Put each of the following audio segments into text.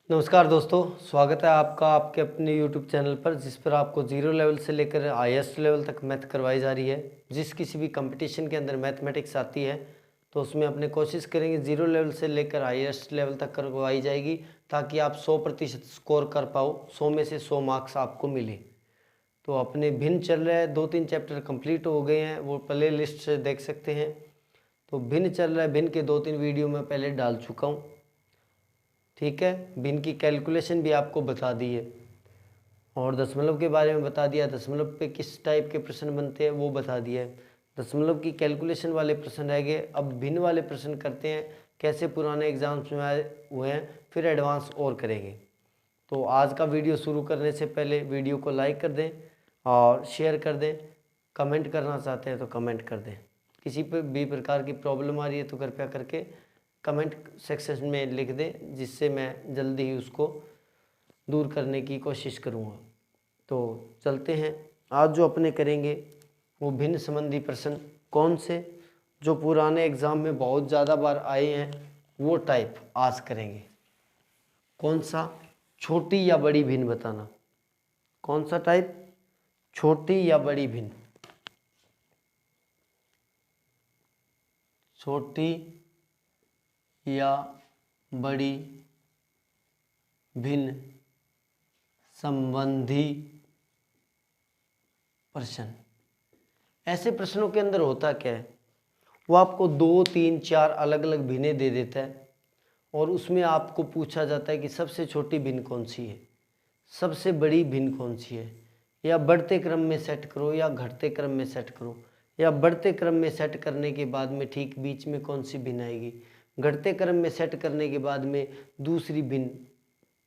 नमस्कार दोस्तों, स्वागत है आपका आपके अपने YouTube चैनल पर, जिस पर आपको जीरो लेवल से लेकर हाईएस्ट लेवल तक मैथ करवाई जा रही है। जिस किसी भी कंपटीशन के अंदर मैथमेटिक्स आती है तो उसमें अपने कोशिश करेंगे जीरो लेवल से लेकर हाईएस्ट लेवल तक करवाई जाएगी, ताकि आप 100% स्कोर कर पाओ, 100 में से 100 मार्क्स आपको मिले। तो अपने भिन्न चल रहा है, 2-3 चैप्टर कंप्लीट हो गए हैं, वो प्ले लिस्ट से देख सकते हैं। तो भिन्न चल रहा है, भिन्न के 2-3 वीडियो मैं पहले डाल चुका हूँ। ठीक है, भिन्न की कैलकुलेशन भी आपको बता दी है और दशमलव के बारे में बता दिया। दशमलव पे किस टाइप के प्रश्न बनते हैं वो बता दिया है। दशमलव की कैलकुलेशन वाले प्रश्न रह गए, अब भिन्न वाले प्रश्न करते हैं, कैसे पुराने एग्जाम्स में आए हुए हैं, फिर एडवांस और करेंगे। तो आज का वीडियो शुरू करने से पहले वीडियो को लाइक कर दें और शेयर कर दें। कमेंट करना चाहते हैं तो कमेंट कर दें। किसी पर भी प्रकार की प्रॉब्लम आ रही है तो कृपया करके कमेंट सेक्शन में लिख दें, जिससे मैं जल्दी ही उसको दूर करने की कोशिश करूँगा। तो चलते हैं, आज जो अपने करेंगे वो भिन्न संबंधी प्रश्न कौन से जो पुराने एग्ज़ाम में बहुत ज़्यादा बार आए हैं वो टाइप आज करेंगे। कौन सा? छोटी या बड़ी भिन्न बताना। कौन सा टाइप? छोटी या बड़ी भिन्न। छोटी या बड़ी भिन्न संबंधी प्रश्न। ऐसे प्रश्नों के अंदर होता क्या है, वो आपको 2, 3, 4 अलग अलग भिन्नें दे देता है और उसमें आपको पूछा जाता है कि सबसे छोटी भिन्न कौन सी है, सबसे बड़ी भिन्न कौन सी है, या बढ़ते क्रम में सेट करो या घटते क्रम में सेट करो, या बढ़ते क्रम में सेट करने के बाद में ठीक बीच में कौन सी भिन्न आएगी, घटते क्रम में सेट करने के बाद में दूसरी भिन्न,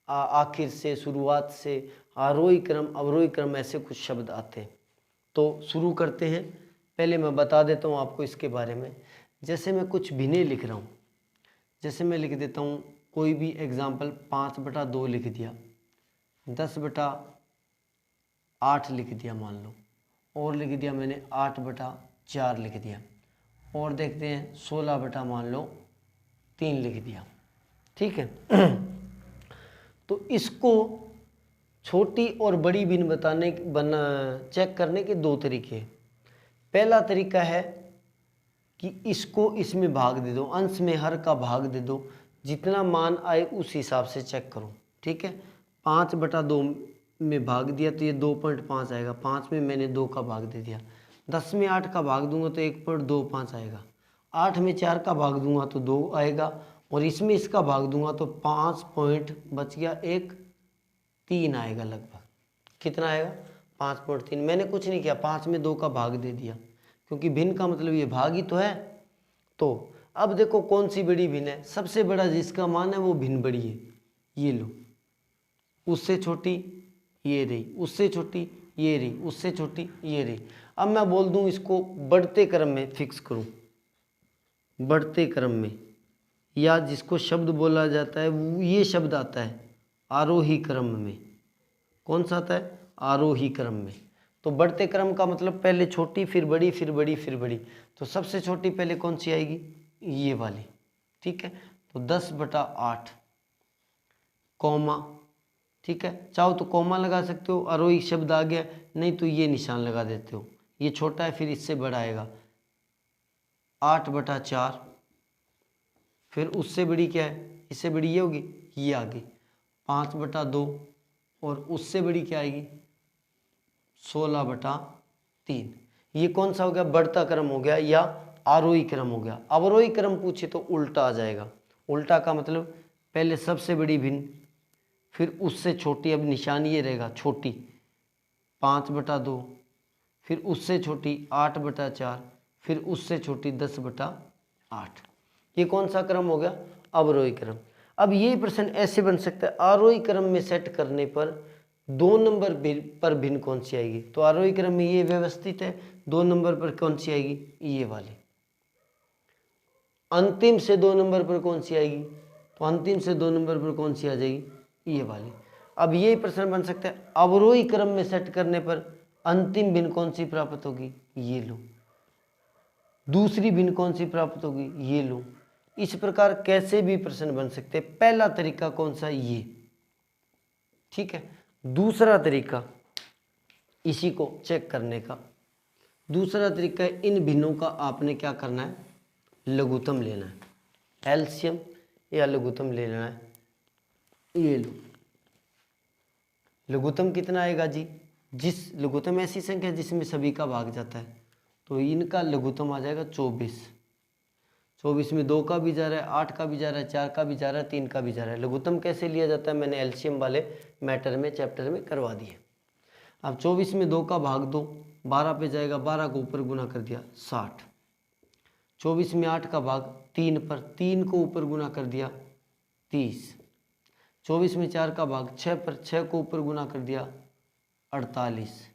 आखिर से, शुरुआत से, आरोही क्रम, अवरोही क्रम, ऐसे कुछ शब्द आते हैं। तो शुरू करते हैं। पहले मैं बता देता हूँ आपको इसके बारे में। जैसे मैं कुछ भिन्नें लिख रहा हूँ, जैसे मैं लिख देता हूँ कोई भी एग्जाम्पल 5/2 लिख दिया, 10/8 लिख दिया मान लो, और लिख दिया मैंने 8/4 लिख दिया, और देखते हैं 16 मान लो 3 लिख दिया। ठीक है। तो इसको छोटी और बड़ी भिन्न चेक करने के 2 तरीके हैं। पहला तरीका है कि इसको इसमें भाग दे दो, अंश में हर का भाग दे दो, जितना मान आए उस हिसाब से चेक करो। ठीक है, 5/2 में भाग दिया तो ये 2.5 आएगा, 5 में मैंने 2 का भाग दे दिया। 10 में 8 का भाग दूंगा तो 1.25 आएगा, 8 में 4 का भाग दूंगा तो 2 आएगा, और इसमें इसका भाग दूंगा तो 5 पॉइंट बच गया, 3 आएगा लगभग। कितना आएगा? 5.3। मैंने कुछ नहीं किया, 5 में 2 का भाग दे दिया, क्योंकि भिन्न का मतलब ये भाग ही तो है। तो अब देखो कौन सी बड़ी भिन्न है। सबसे बड़ा जिसका मान है वो भिन्न बड़ी है, ये लो। उससे छोटी ये रही, उससे छोटी ये रही, उससे छोटी ये रही। अब मैं बोल दूं इसको बढ़ते क्रम में फिक्स करूं, बढ़ते क्रम में, या जिसको शब्द बोला जाता है वो ये शब्द आता है आरोही क्रम में। कौन सा आता है? आरोही क्रम में। तो बढ़ते क्रम का मतलब पहले छोटी, फिर बड़ी, फिर बड़ी, फिर बड़ी। तो सबसे छोटी पहले कौन सी आएगी? ये वाली। ठीक है, तो 10/8 कॉमा। ठीक है, चाहो तो कॉमा लगा सकते हो, आरोही शब्द आ गया, नहीं तो ये निशान लगा देते हो। ये छोटा है फिर इससे बड़ा आएगा 8/4, फिर उससे बड़ी क्या है? इससे बड़ी ये होगी, ये आगे 5/2, और उससे बड़ी क्या आएगी? 16/3। ये कौन सा हो गया? बढ़ता क्रम हो गया या आरोही क्रम हो गया। अवरोही क्रम पूछे तो उल्टा आ जाएगा। उल्टा का मतलब पहले सबसे बड़ी भिन्न, फिर उससे छोटी, अब निशान ये रहेगा छोटी 5/2, फिर उससे छोटी 8/4, फिर उससे छोटी 10/8। ये कौन सा क्रम हो गया? अवरोही क्रम। अब ये प्रश्न ऐसे बन सकता है, आरोही क्रम में सेट करने पर 2 नंबर पर भिन्न कौन सी आएगी? तो आरोही क्रम में ये व्यवस्थित है, 2 नंबर पर कौन सी आएगी? ये वाली। अंतिम से 2 नंबर पर कौन सी आएगी? तो अंतिम से 2 नंबर पर कौन सी आ जाएगी? ये वाली। अब ये प्रश्न बन सकता है, अवरोही क्रम में सेट करने पर अंतिम भिन्न कौन सी प्राप्त होगी? ये लो। दूसरी भिन्न कौन सी प्राप्त होगी? ये लो। इस प्रकार कैसे भी प्रश्न बन सकते हैं। पहला तरीका कौन सा? ये। ठीक है। दूसरा तरीका इसी को चेक करने का, दूसरा तरीका है इन भिन्नों का आपने क्या करना है, लघुत्तम लेना है, एलसीएम या लघुत्तम ले लेना है। ये लो, लघुत्तम कितना आएगा जी, जिस लघुत्तम ऐसी संख्या जिसमें सभी का भाग जाता है, तो इनका लघुत्तम आ जाएगा 24। 24 में 2 का भी जा रहा है, 8 का भी जा रहा है, 4 का भी जा रहा है, 3 का भी जा रहा है। लघुत्तम कैसे लिया जाता है मैंने एलसीएम वाले मैटर में चैप्टर में करवा दिए। अब 24 में 2 का भाग दो, 12 पे जाएगा, 12 को ऊपर गुना कर दिया 60। 24 में 8 का भाग 3 पर, 3 को ऊपर गुना कर दिया 30। 24 में 4 का भाग 6 पर, 6 को ऊपर गुना कर दिया 48।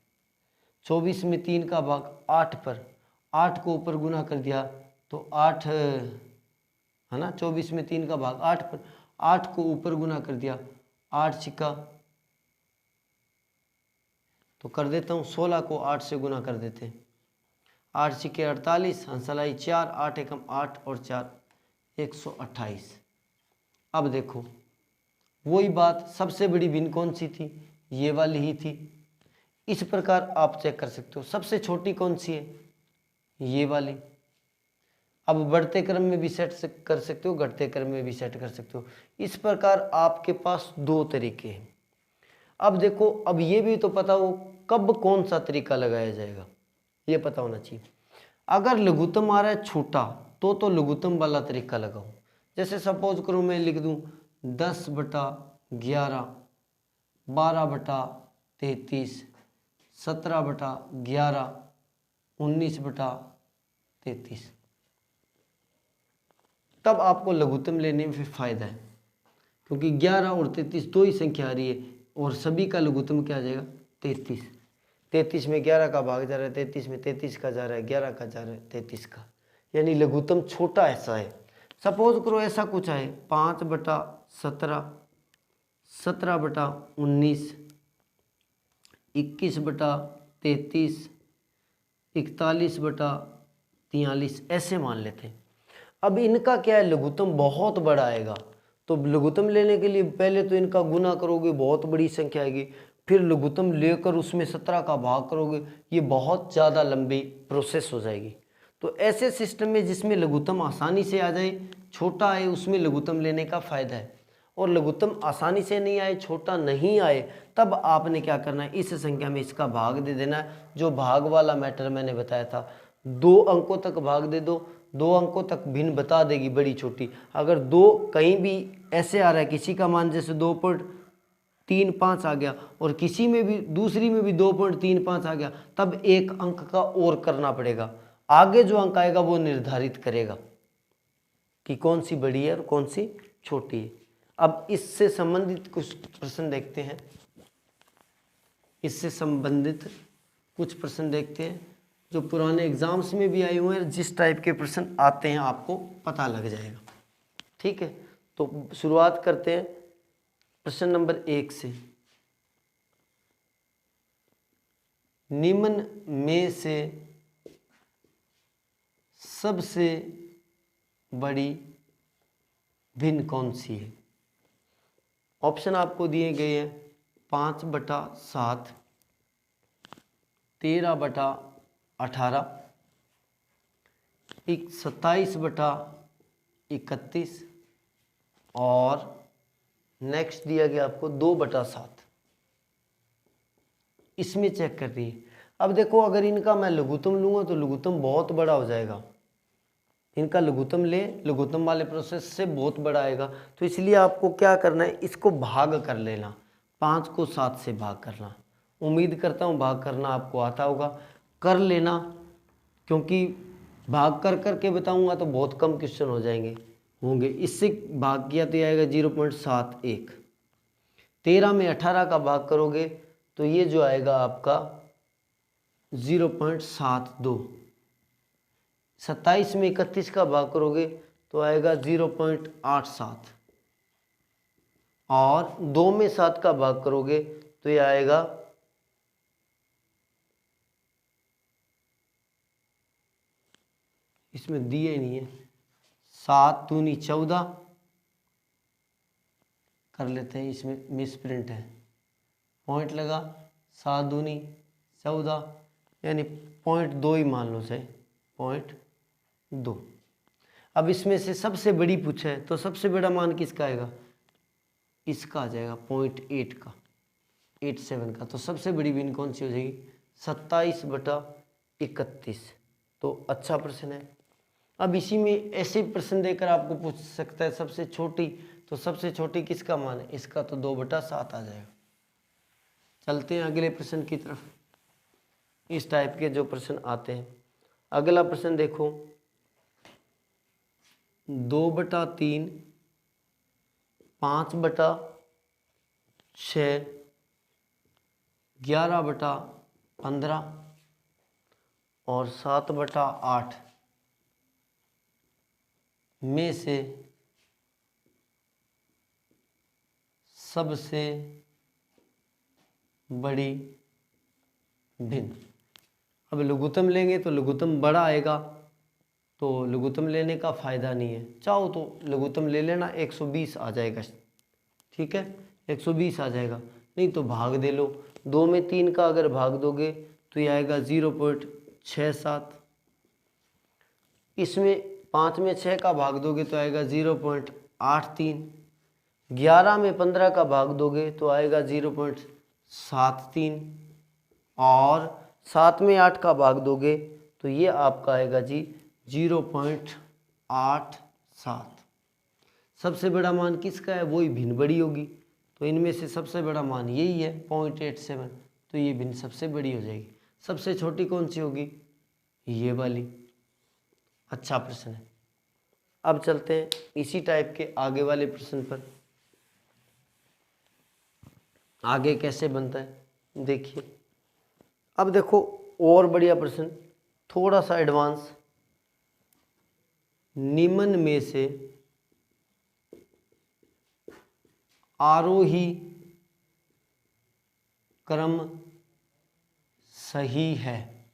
24 में 3 का भाग 8 पर, 8 को ऊपर गुना कर दिया तो 8 है ना, 24 में 3 का भाग 8 पर, 8 को ऊपर गुना कर दिया 8 छिक्का, तो कर देता हूँ 16 को 8 से गुना कर देते हैं, 8 छिक्के 48, हंसलाई 4, 8 एकम 8 और 4 128। अब देखो वही बात, सबसे बड़ी भिन्न कौन सी थी, ये वाली ही थी। इस प्रकार आप चेक कर सकते हो, सबसे छोटी कौन सी है, ये वाली। अब बढ़ते क्रम में भी सेट कर सकते हो, घटते क्रम में भी सेट कर सकते हो। इस प्रकार आपके पास दो तरीके हैं। अब देखो, अब ये भी तो पता हो कब कौन सा तरीका लगाया जाएगा, ये पता होना चाहिए। अगर लघुत्तम आ रहा है छोटा तो लघुत्तम वाला तरीका लगाओ। जैसे सपोज करो मैं लिख दूं 10/11, 12/33, 17/11, 19/33, तब आपको लघुत्तम लेने में फिर फायदा है, क्योंकि 11 और 33 दो ही संख्या आ रही है और सभी का लघुत्तम क्या आ जाएगा 33। 33 में 11 का भाग जा रहा है, 33 में 33 का जा रहा है, 11 का जा रहा है 33 का, यानी लघुत्तम छोटा ऐसा है। सपोज करो ऐसा कुछ है 5/17, 17/19, 21/33, 41/43, ऐसे मान लेते हैं। अब इनका क्या है, लघुत्तम बहुत बड़ा आएगा, तो लघुत्तम लेने के लिए पहले तो इनका गुना करोगे, बहुत बड़ी संख्या आएगी, फिर लघुत्तम लेकर उसमें 17 का भाग करोगे, ये बहुत ज़्यादा लंबी प्रोसेस हो जाएगी। तो ऐसे सिस्टम में जिसमें लघुत्तम आसानी से आ जाए, छोटा आए, उसमें लघुत्तम लेने का फ़ायदा है। और लघुत्तम आसानी से नहीं आए, छोटा नहीं आए, तब आपने क्या करना है, इस संख्या में इसका भाग दे देना है। जो भाग वाला मैटर मैंने बताया था, 2 अंकों तक भाग दे दो, 2 अंकों तक भिन्न बता देगी बड़ी छोटी। अगर 2 कहीं भी ऐसे आ रहा है, किसी का मान जैसे 2.35 आ गया और किसी में भी दूसरी में भी 2.35 आ गया, तब एक अंक का और करना पड़ेगा। आगे जो अंक आएगा वो निर्धारित करेगा कि कौन सी बड़ी है और कौन सी छोटी है। अब इससे संबंधित कुछ प्रश्न देखते हैं, इससे संबंधित कुछ प्रश्न देखते हैं जो पुराने एग्जाम्स में भी आए हुए हैं। जिस टाइप के प्रश्न आते हैं आपको पता लग जाएगा, ठीक है। तो शुरुआत करते हैं प्रश्न नंबर 1 से। निम्न में से सबसे बड़ी भिन्न कौन सी है। ऑप्शन आपको दिए गए हैं 5/7, 13/18, 27/31 और नेक्स्ट दिया गया आपको 2/7। इसमें चेक कर रही है। अब देखो, अगर इनका मैं लघुत्तम लूँगा तो लघुत्तम बहुत बड़ा हो जाएगा, इनका लघुत्तम ले, लघुत्तम वाले प्रोसेस से बहुत बड़ा आएगा। तो इसलिए आपको क्या करना है, इसको भाग कर लेना, 5 को 7 से भाग करना। उम्मीद करता हूँ भाग करना आपको आता होगा, कर लेना, क्योंकि भाग कर करके बताऊंगा तो बहुत कम क्वेश्चन हो जाएंगे होंगे। इससे भाग किया तो आएगा 0.71। 13 में 18 का भाग करोगे तो ये जो आएगा आपका 0.72। 27 में 31 का भाग करोगे तो आएगा 0.87 और 2 में 7 का भाग करोगे तो ये आएगा 7 दूनी 14 कर लेते हैं, इसमें मिस प्रिंट है पॉइंट लगा, 7 दूनी 14, यानी 0.2 ही मान लो से 0.2। अब इसमें से सबसे बड़ी पूछा है तो सबसे बड़ा मान किसका आएगा, इसका आ जाएगा 0.8 का, 87 का। तो सबसे बड़ी भिन्न कौन सी हो जाएगी, 27/31। तो अच्छा प्रश्न है। अब इसी में ऐसे प्रश्न देकर आपको पूछ सकता है सबसे छोटी, तो सबसे छोटी किसका मान है, इसका तो 2/7 आ जाएगा। चलते हैं अगले प्रश्न की तरफ। इस टाइप के जो प्रश्न आते हैं, अगला प्रश्न देखो, 2/3, 5/6, 11/15 और 7/8 में से सबसे बड़ी भिन्न। अब लघुत्तम लेंगे तो लघुत्तम बड़ा आएगा, तो लघुत्तम लेने का फ़ायदा नहीं है। चाहो तो लघुत्तम ले लेना, 120 आ जाएगा, ठीक है, 120 आ जाएगा। नहीं तो भाग दे लो, 2 में 3 का अगर भाग दोगे तो ये आएगा 0.67। इसमें 5 में 6 का भाग दोगे तो आएगा 0.83। 11 में 15 का भाग दोगे तो आएगा 0.73 और 7 में 8 का भाग दोगे तो ये आपका आएगा जी 0.87। सबसे बड़ा मान किसका है, वही भिन्न बड़ी होगी। तो इनमें से सबसे बड़ा मान यही है 0.87, तो ये भिन्न सबसे बड़ी हो जाएगी। सबसे छोटी कौन सी होगी, ये वाली। अच्छा प्रश्न है। अब चलते हैं इसी टाइप के आगे वाले प्रश्न पर। आगे कैसे बनता है देखिए। अब देखो और बढ़िया प्रश्न, थोड़ा सा एडवांस। निम्न में से आरोही क्रम सही है।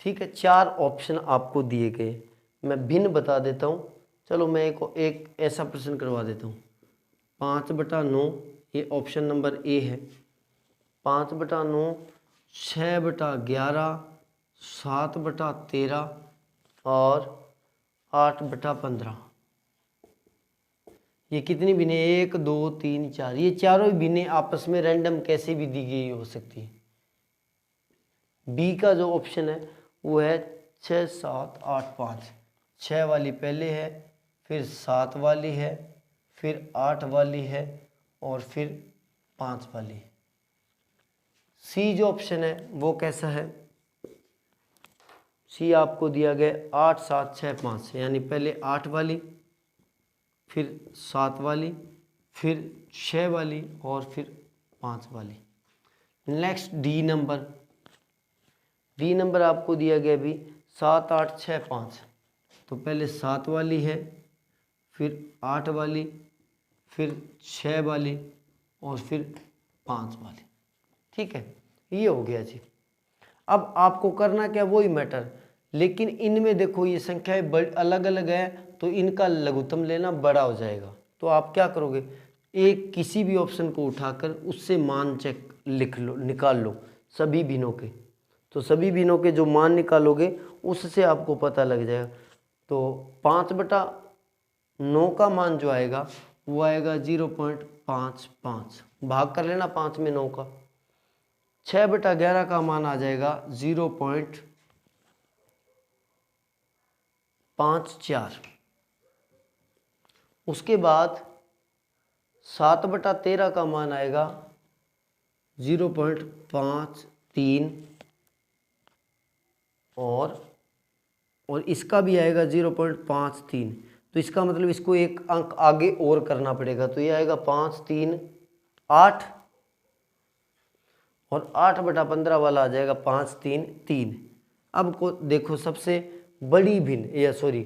ठीक है, 4 ऑप्शन आपको दिए गए, मैं भिन्न बता देता हूँ। चलो मैं एक ऐसा प्रश्न करवा देता हूँ। 5/9 ये ऑप्शन नंबर ए है, 5/9, 6/11, 7/13 और 8/15। ये कितनी भिन्नें, 1 2 3 4, ये चारों भिन्नें आपस में रैंडम कैसे भी दी गई हो सकती है। बी का जो ऑप्शन है वो है 6 7 8 5। 6 वाली पहले है, फिर 7 वाली है, फिर 8 वाली है और फिर 5 वाली है। सी जो ऑप्शन है वो कैसा है, सी आपको दिया गया 8 7 6 5, यानी पहले 8 वाली, फिर 7 वाली, फिर 6 वाली और फिर 5 वाली। नेक्स्ट डी नंबर आपको दिया गया भी 7 8 6 5। तो पहले 7 वाली है, फिर 8 वाली, फिर 6 वाली और फिर 5 वाली। ठीक है, ये हो गया जी। अब आपको करना क्या, वही मैटर, लेकिन इनमें देखो ये संख्याएं अलग अलग है तो इनका लघुत्तम लेना बड़ा हो जाएगा। तो आप क्या करोगे, एक किसी भी ऑप्शन को उठाकर उससे मान चेक लिख लो, निकाल लो सभी भिन्नों के। तो सभी भिन्नों के जो मान निकालोगे उससे आपको पता लग जाएगा। तो 5/9 का मान जो आएगा वो आएगा 0.55, भाग कर लेना 5 में 9 का। 6/11 का मान आ जाएगा 0.54। उसके बाद 7/13 का मान आएगा 0.53 और इसका भी आएगा 0.53। तो इसका मतलब इसको एक अंक आगे और करना पड़ेगा, तो ये आएगा 5 3 8 और 8/15 वाला आ जाएगा 5 3 3। अब को देखो सबसे बड़ी भिन्न, या सॉरी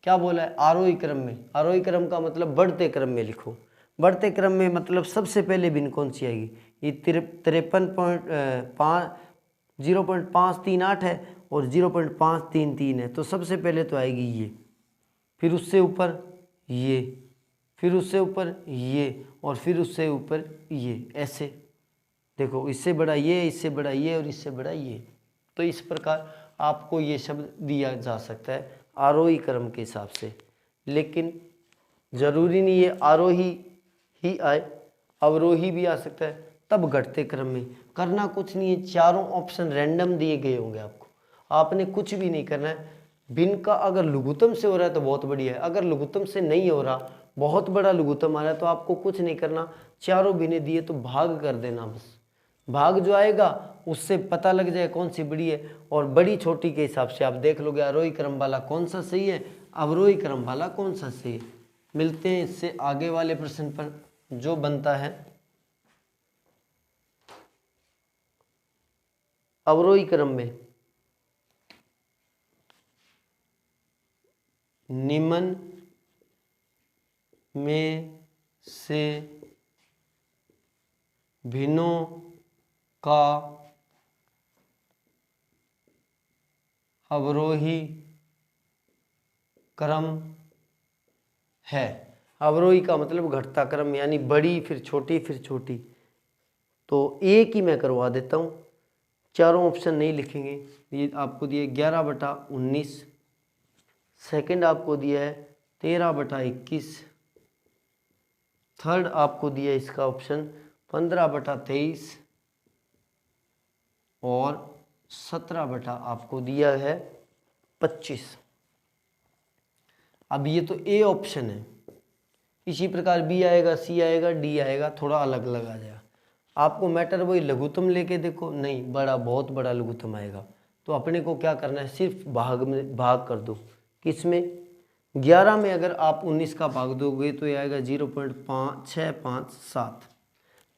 क्या बोला है, आरोही क्रम में। आरोही क्रम का मतलब बढ़ते क्रम में लिखो। बढ़ते क्रम में मतलब सबसे पहले भिन्न कौन सी आएगी, ये 0.538 है और 0.533 है। तो सबसे पहले तो आएगी ये, फिर उससे ऊपर ये, फिर उससे ऊपर ये और फिर उससे ऊपर ये, ऐसे देखो इससे बड़ा ये, इससे बड़ा ये और इससे बड़ा ये। तो इस प्रकार आपको ये शब्द दिया जा सकता है आरोही क्रम के हिसाब से, लेकिन ज़रूरी नहीं है आरोही ही आए, अवरोही भी आ सकता है। तब घटते क्रम में करना कुछ नहीं है, चारों ऑप्शन रैंडम दिए गए होंगे आपको, आपने कुछ भी नहीं करना है। भिन्न का अगर लघुत्तम से हो रहा है तो बहुत बढ़िया है, अगर लघुत्तम से नहीं हो रहा, बहुत बड़ा लघुत्तम आ रहा है, तो आपको कुछ नहीं करना, चारों भिन्न दिए तो भाग कर देना बस। भाग जो आएगा उससे पता लग जाए कौन सी बड़ी है, और बड़ी छोटी के हिसाब से आप देख लोगे आरोही क्रम वाला कौन सा सही है, अवरोही क्रम वाला कौन सा सही है। मिलते हैं इससे आगे वाले प्रश्न पर जो बनता है अवरोही क्रम में निम्न में से भिन्नों का अवरोही क्रम है। अवरोही का मतलब घटता क्रम, यानी बड़ी फिर छोटी फिर छोटी। तो एक ही मैं करवा देता हूँ, चारों ऑप्शन नहीं लिखेंगे। ये आपको दिया 11/19, सेकंड आपको दिया है 13/21, थर्ड आपको दिया इसका ऑप्शन 15/23 और 17 आपको दिया है 25। अब ये तो ए ऑप्शन है, इसी प्रकार बी आएगा, सी आएगा, डी आएगा, थोड़ा अलग अलग आ जाएगा। आपको मैटर वही लघुत्तम लेके देखो, नहीं बड़ा बहुत बड़ा लघुत्तम आएगा, तो अपने को क्या करना है, सिर्फ भाग में भाग कर दो। किसमें, 11 में अगर आप 19 का भाग दोगे तो ये आएगा 0.657।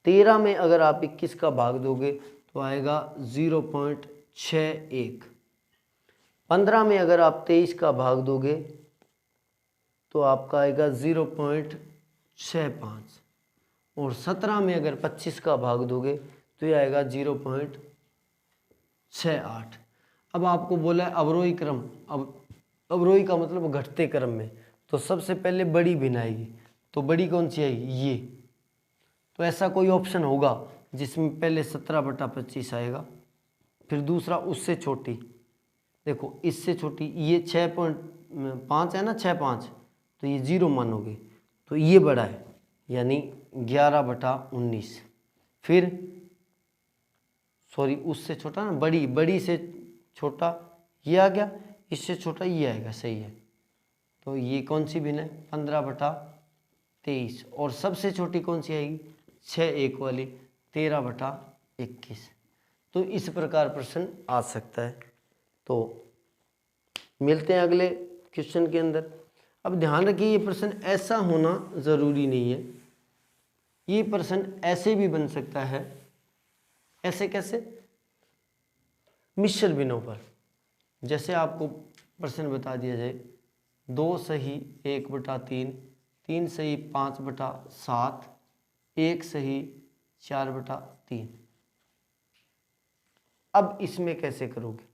13 में अगर आप 21 का भाग दोगे तो आएगा 0.61। 15 में अगर आप 23 का भाग दोगे तो आपका आएगा 0.65, और 17 में अगर 25 का भाग दोगे तो ये आएगा 0.68। अब आपको बोला है अवरोही क्रम, अब अवरोही का मतलब घटते क्रम में, तो सबसे पहले बड़ी भिन्न आएगी, तो बड़ी कौन सी आएगी, ये। तो ऐसा कोई ऑप्शन होगा जिसमें पहले 17/25 आएगा, फिर दूसरा उससे छोटी, देखो इससे छोटी ये 6.5 है ना, 6.5, तो ये 0 मानोगे, तो ये बड़ा है यानी 11/19। फिर सॉरी उससे छोटा ना, बड़ी, बड़ी से छोटा ये आ गया, इससे छोटा ये आएगा, सही है। तो ये कौन सी भिन्न है, 15/23, और सबसे छोटी कौन सी आएगी, 6 वाली, 13/21। तो इस प्रकार प्रश्न आ सकता है। तो मिलते हैं अगले क्वेश्चन के अंदर। अब ध्यान रखिए ये प्रश्न ऐसा होना ज़रूरी नहीं है, ये प्रश्न ऐसे भी बन सकता है। ऐसे कैसे, मिश्र भिन्नों पर। जैसे आपको प्रश्न बता दिया जाए 2 सही 1/3, 3 सही 5/7, 1 सही 4/3। अब इसमें कैसे करोगे,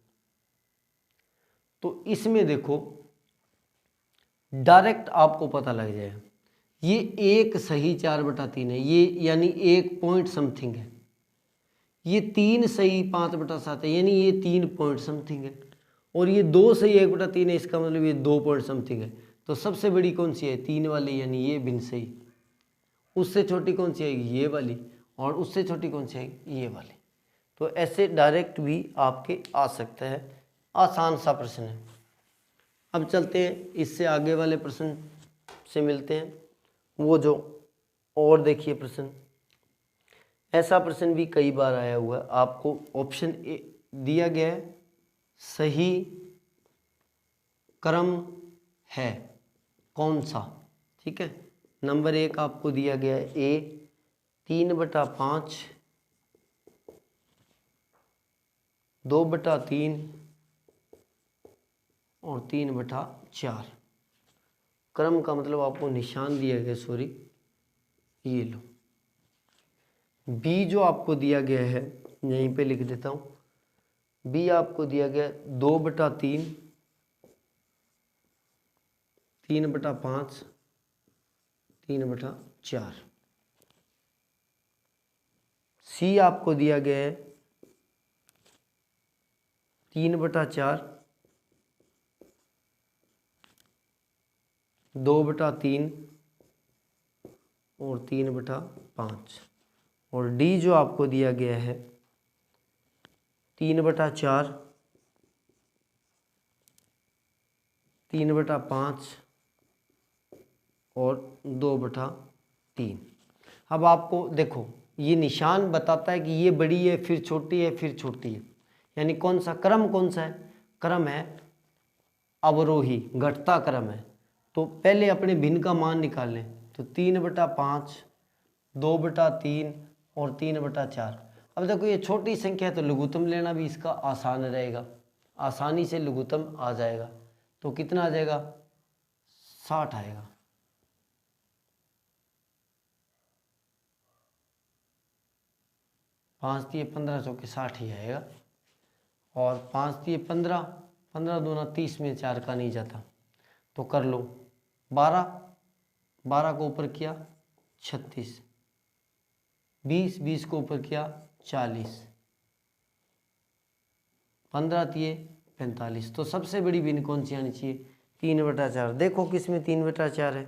तो इसमें देखो डायरेक्ट आपको पता लग जाएगा, ये 1 सही 4/3 है, ये यानी 1 पॉइंट समथिंग है। ये 3 सही 5/7 है, यानी ये 3 पॉइंट समथिंग है। और ये 2 सही 1/3 है, इसका मतलब ये 2 पॉइंट समथिंग है। तो सबसे बड़ी कौन सी है, 3 वाली, यानी ये भिन्न सही। उससे छोटी कौन सी आएगी, ये वाली, और उससे छोटी कौन सी आएगी, ये वाली। तो ऐसे डायरेक्ट भी आपके आ सकता है, आसान सा प्रश्न है। अब चलते हैं इससे आगे वाले प्रश्न से मिलते हैं, वो जो और देखिए प्रश्न। ऐसा प्रश्न भी कई बार आया हुआ है, आपको ऑप्शन ए दिया गया है, सही क्रम है कौन सा, ठीक है। नंबर 1 आपको दिया गया है ए, 3/5, 2/3 और 3/4। क्रम का मतलब आपको निशान दिया गया, सॉरी ये लो। बी जो आपको दिया गया है, यहीं पे लिख देता हूँ, बी आपको दिया गया 2/3, 3/5, 3/4। सी आपको दिया गया है 3/4, 2/3 और 3/5, और डी जो आपको दिया गया है 3/4, 3/5 और 2/3। अब आपको देखो ये निशान बताता है कि ये बड़ी है फिर छोटी है फिर छोटी है, यानी कौन सा क्रम, कौन सा है क्रम है अवरोही, घटता क्रम है। तो पहले अपने भिन्न का मान निकाल लें, तो 3/5, 2/3 और 3/4। अब देखो ये छोटी संख्या है तो लघुत्तम लेना भी इसका आसान रहेगा, आसानी से लघुत्तम आ जाएगा। तो कितना आ जाएगा 60 आएगा। 5 × 15 चौके 60 ही आएगा। और 5 × 15, 15 दूना 30 में 4 का नहीं जाता, तो कर लो 12, 12 को ऊपर किया 36, 20, 20 को ऊपर किया 40, 15 तिये 45। तो सबसे बड़ी भिन्न कौन सी आनी चाहिए 3/4। देखो किसमें 3/4 है,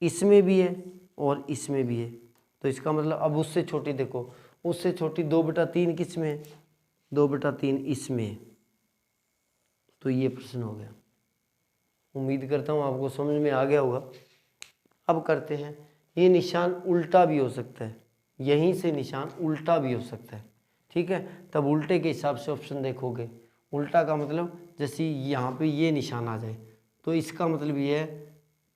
इसमें भी है और इसमें भी है। तो इसका मतलब अब उससे छोटी देखो, उससे छोटी 2/3 किसमें है, 2/3 इसमें है। तो ये प्रश्न हो गया। उम्मीद करता हूँ आपको समझ में आ गया होगा। अब करते हैं, ये निशान उल्टा भी हो सकता है, यहीं से निशान उल्टा भी हो सकता है, ठीक है। तब उल्टे के हिसाब से ऑप्शन देखोगे। उल्टा का मतलब जैसे यहाँ पे ये निशान आ जाए तो इसका मतलब ये है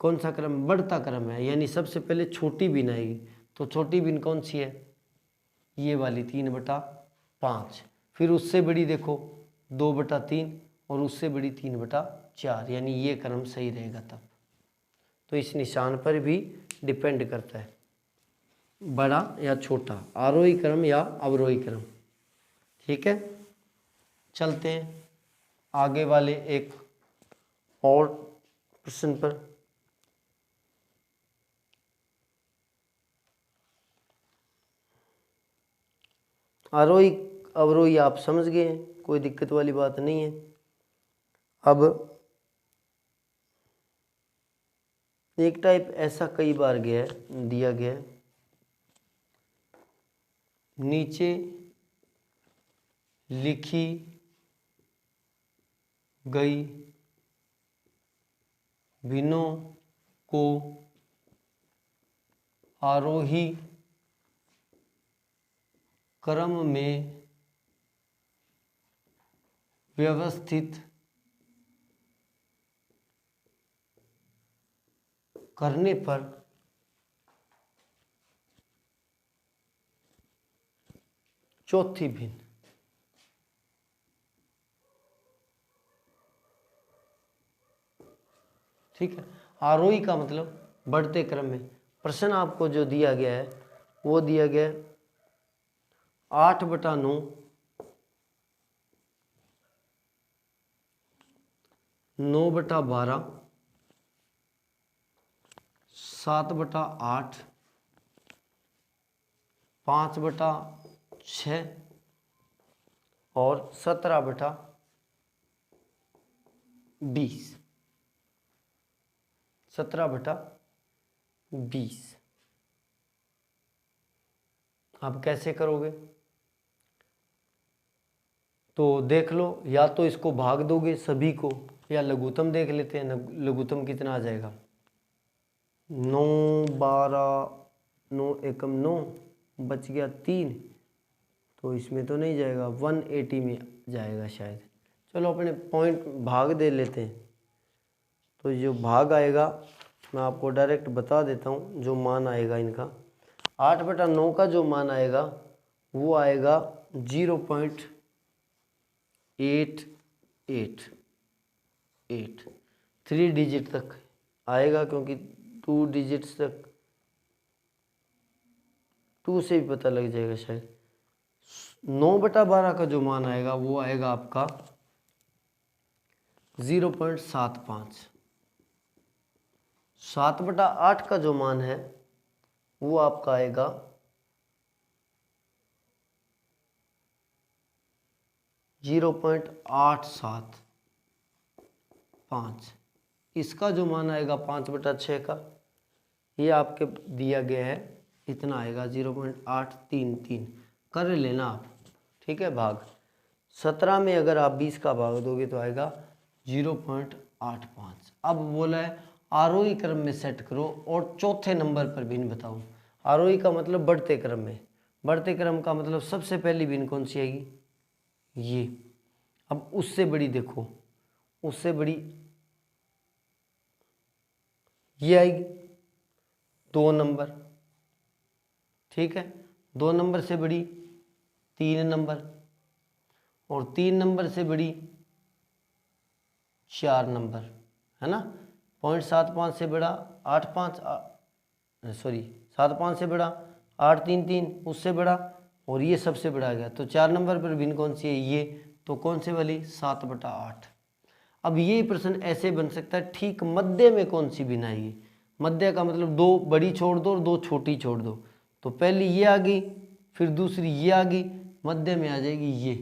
कौन सा क्रम, बढ़ता क्रम है, यानी सबसे पहले छोटी भिन्न आएगी। तो छोटी भिन्न कौन सी है, ये वाली 3/5। फिर उससे बड़ी देखो 2/3 और उससे बड़ी 3/4, यानी ये क्रम सही रहेगा तब। तो इस निशान पर भी डिपेंड करता है बड़ा या छोटा, आरोही क्रम या अवरोही क्रम, ठीक है। चलते हैं आगे वाले एक और प्रश्न पर। आरोही अवरोही आप समझ गए हैं, कोई दिक्कत वाली बात नहीं है। अब एक टाइप ऐसा कई बार गया है, दिया गया है नीचे लिखी गई भिन्नों को आरोही क्रम में व्यवस्थित करने पर चौथी भिन्न, ठीक है। आरोही का मतलब बढ़ते क्रम में। प्रश्न आपको जो दिया गया है वो दिया गया है 8/9, 9/12, 7/8, 5/6 और 17/20। 17/20 आप कैसे करोगे, तो देख लो, या तो इसको भाग दोगे सभी को, या लघुत्तम देख लेते हैं लघुत्तम कितना आ जाएगा। 9, 12, 9 एकम 9, बच गया 3, तो इसमें तो नहीं जाएगा, 180 में जाएगा शायद। चलो अपने पॉइंट भाग दे लेते हैं। तो जो भाग आएगा मैं आपको डायरेक्ट बता देता हूँ जो मान आएगा इनका। 8/9 का जो मान आएगा वो आएगा 0.888, 3 डिजिट तक आएगा, क्योंकि 2 डिजिट्स तक 2 से भी पता लग जाएगा शायद। 9/12 का जो मान आएगा वो आएगा आपका 0.75। 7/8 का जो मान है वो आपका आएगा 0.875। इसका जो मान आएगा 5/6 का, ये आपके दिया गया है, इतना आएगा 0.833। कर लेना आप, ठीक है। भाग 17 में अगर आप 20 का भाग दोगे तो आएगा 0.85। अब बोला है आरोही क्रम में सेट करो और चौथे नंबर पर भिन्न बताओ। आरोही का मतलब बढ़ते क्रम में, बढ़ते क्रम का मतलब सबसे पहली भिन्न कौन सी आएगी, ये। अब उससे बड़ी देखो, उससे बड़ी ये आएगी 2 नंबर, ठीक है। 2 नंबर से बड़ी 3 नंबर, और 3 नंबर से बड़ी 4 नंबर, है ना। 0.75 से बड़ा 85, सॉरी 75 से बड़ा 833, उससे बड़ा, और ये सबसे बड़ा आ गया। तो 4 नंबर पर भिन्न कौन सी है, ये। तो कौन से वाली, 7/8। अब ये प्रश्न ऐसे बन सकता है, ठीक मध्य में कौन सी भिन्न आएगी। मध्य का मतलब 2 बड़ी छोड़ दो और 2 छोटी छोड़ दो। तो पहली ये आ गई, फिर दूसरी ये आ गई, मध्य में आ जाएगी ये।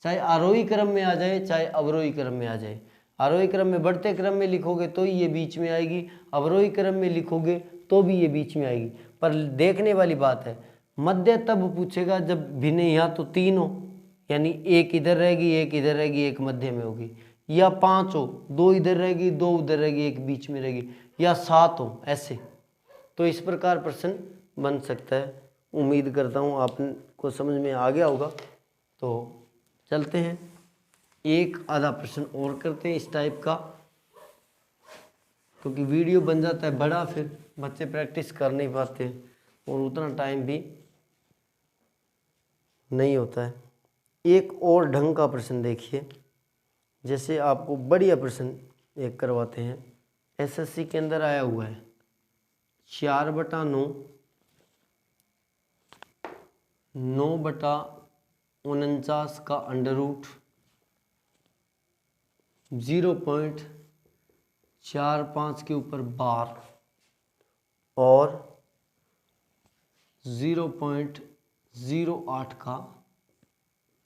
चाहे आरोही क्रम में आ जाए, चाहे अवरोही क्रम में आ जाए। आरोही क्रम में बढ़ते क्रम में लिखोगे तो ये बीच में आएगी, अवरोही क्रम में लिखोगे तो भी ये बीच में आएगी। पर देखने वाली बात है, मध्य तब पूछेगा जब भिन्न यहाँ तो 3 हो, यानी एक इधर रहेगी, एक इधर रहेगी, एक मध्य में होगी। या 5 हो, 2 इधर रहेगी, 2 उधर रहेगी, एक बीच में रहेगी। या 7 हो, ऐसे। तो इस प्रकार प्रश्न बन सकता है। उम्मीद करता हूँ आपको समझ में आ गया होगा। तो चलते हैं, एक आधा प्रश्न और करते हैं इस टाइप का, क्योंकि वीडियो बन जाता है बड़ा, फिर बच्चे प्रैक्टिस कर नहीं पाते और उतना टाइम भी नहीं होता है। एक और ढंग का प्रश्न देखिए, जैसे आपको बढ़िया प्रश्न एक करवाते हैं। एसएससी के अंदर आया हुआ है 4/9, 9/49 का अंडर रूट 0.45 के ऊपर बार और 0.08 का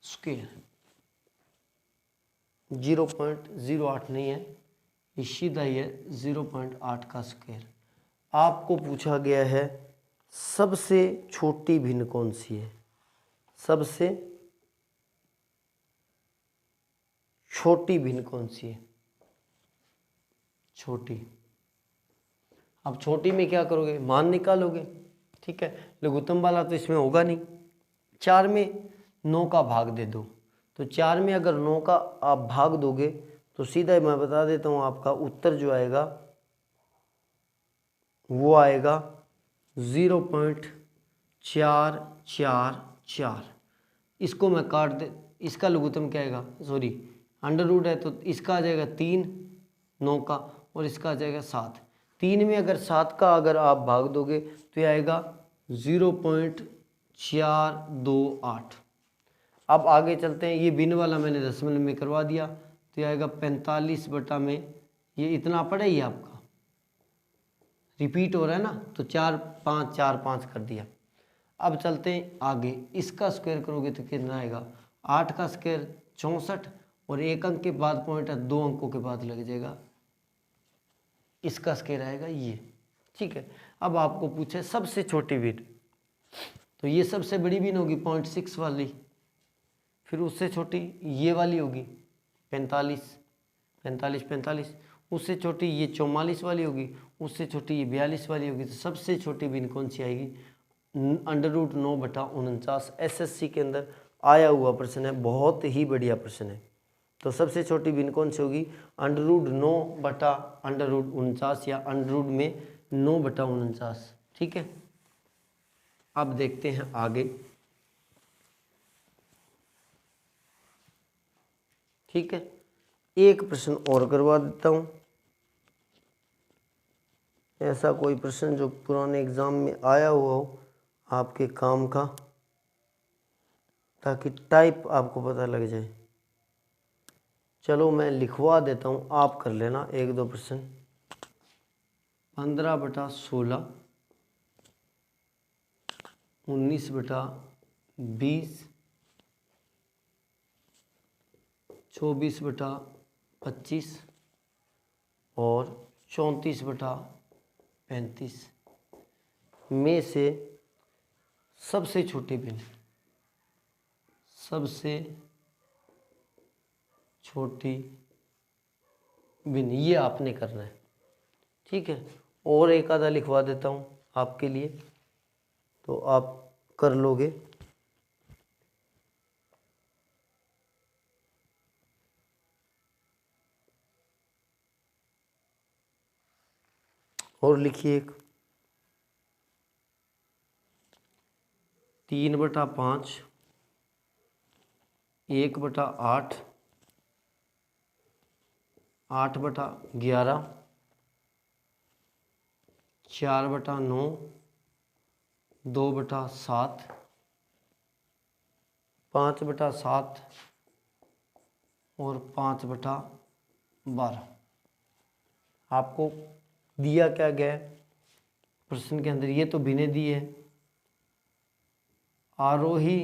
स्क्वायर। 0.08 नहीं है, ये सीधा ही है 0.8 का स्क्वायर। आपको पूछा गया है सबसे छोटी भिन्न कौन सी है, सबसे छोटी भिन्न कौन सी है, छोटी। अब छोटी में क्या करोगे, मान निकालोगे, ठीक है। लघुत्तम वाला तो इसमें होगा नहीं। 4 में 9 का भाग दे दो, तो 4 में अगर 9 का आप भाग दोगे तो सीधा मैं बता देता हूँ, आपका उत्तर जो आएगा वो आएगा 0.444। इसको मैं काट दे, इसका लघुत्तम क्या आएगा, सॉरी अंडर रूट है, तो इसका आ जाएगा 3 9 का, और इसका आ जाएगा 7। 3 में अगर 7 का अगर आप भाग दोगे तो ये आएगा 0.428। अब आगे चलते हैं, ये भिन्न वाला मैंने दशमलव में करवा दिया, तो ये आएगा 45 में, ये इतना पड़ा ही आपका रिपीट हो रहा है ना, तो 4 5 4 5 कर दिया। अब चलते हैं आगे, इसका स्क्वायर करोगे तो कितना आएगा, 8 का स्क्वायर 64, और 1 अंक के बाद पॉइंट है, 2 अंकों के बाद लग जाएगा, इसका स्क्वायर आएगा ये, ठीक है। अब आपको पूछे सबसे छोटी भिन्न, तो ये सबसे बड़ी भिन्न होगी 0.6 वाली, फिर उससे छोटी ये वाली होगी 45, उससे छोटी ये 44 वाली होगी, उससे छोटी ये 42 वाली होगी। तो सबसे छोटी भिन्न कौन सी आएगी, अंडर रूट 9/49। एसएससी के अंदर आया हुआ प्रश्न है, बहुत ही बढ़िया प्रश्न है। तो सबसे छोटी भिन्न कौन सी होगी, अंडर रूट 9/49 या अंडर रूट में 9/49, ठीक है। अब देखते हैं आगे, ठीक है। एक प्रश्न और करवा देता हूँ, ऐसा कोई प्रश्न जो पुराने एग्जाम में आया हुआ हो आपके काम का, ताकि टाइप आपको पता लग जाए। चलो मैं लिखवा देता हूँ, आप कर लेना 1-2 प्रश्न। 15/16, 19/20, 24/25 और 34/35 में से सबसे छोटे भिन्न, सबसे छोटी भिन्न ये आपने करना है। ठीक है, और एक आधा लिखवा देता हूँ आपके लिए, तो आप कर लोगे। और लिखिए एक 3/5, 1/8, 8/11, 4/9, 2/7, 5/7 और 5/12। आपको दिया क्या गया है प्रश्न के अंदर, ये तो भिन्न दिए है, आरोही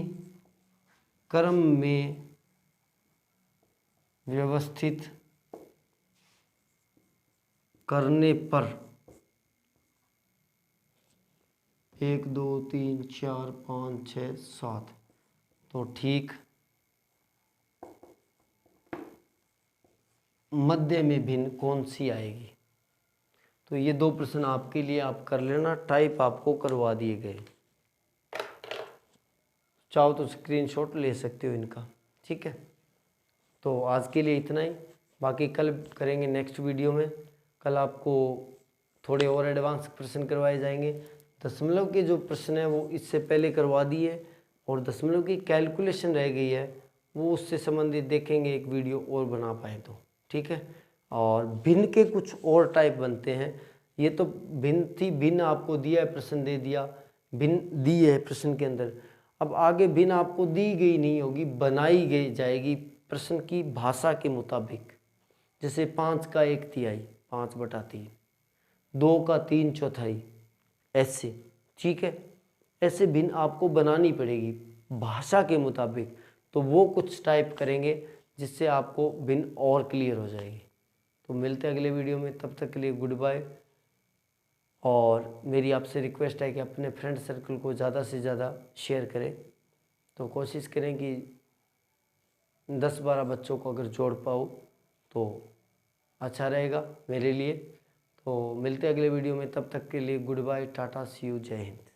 क्रम में व्यवस्थित करने पर 1 2 3 4 5 6 7, तो ठीक मध्य में भिन्न कौन सी आएगी। तो ये 2 प्रश्न आपके लिए आप कर लेना, टाइप आपको करवा दिए गए, चाहो तो स्क्रीनशॉट ले सकते हो इनका। ठीक है, तो आज के लिए इतना ही, बाकी कल करेंगे नेक्स्ट वीडियो में। कल आपको थोड़े और एडवांस प्रश्न करवाए जाएंगे। दशमलव के जो प्रश्न है वो इससे पहले करवा दिए, और दशमलव की कैलकुलेशन रह गई है वो उससे संबंधित देखेंगे एक वीडियो और बना पाए तो। ठीक है, और भिन्न के कुछ और टाइप बनते हैं। ये तो भिन्न थी, भिन्न आपको दिया है, प्रश्न दे दिया, भिन्न दी है प्रश्न के अंदर। अब आगे भिन्न आपको दी गई नहीं होगी, बनाई गई जाएगी प्रश्न की भाषा के मुताबिक। जैसे 5 का 1/3, 5/3, 2 का 3/4, ऐसे। ठीक है, ऐसे भिन्न आपको बनानी पड़ेगी भाषा के मुताबिक, तो वो कुछ टाइप करेंगे जिससे आपको भिन्न और क्लियर हो जाएगी। तो मिलते हैं अगले वीडियो में, तब तक के लिए गुड बाय। और मेरी आपसे रिक्वेस्ट है कि अपने फ्रेंड सर्कल को ज़्यादा से ज़्यादा शेयर करें। तो कोशिश करें कि 10-12 बच्चों को अगर जोड़ पाओ तो अच्छा रहेगा मेरे लिए। तो मिलते हैं अगले वीडियो में, तब तक के लिए goodbye, tata, see you, जय हिंद।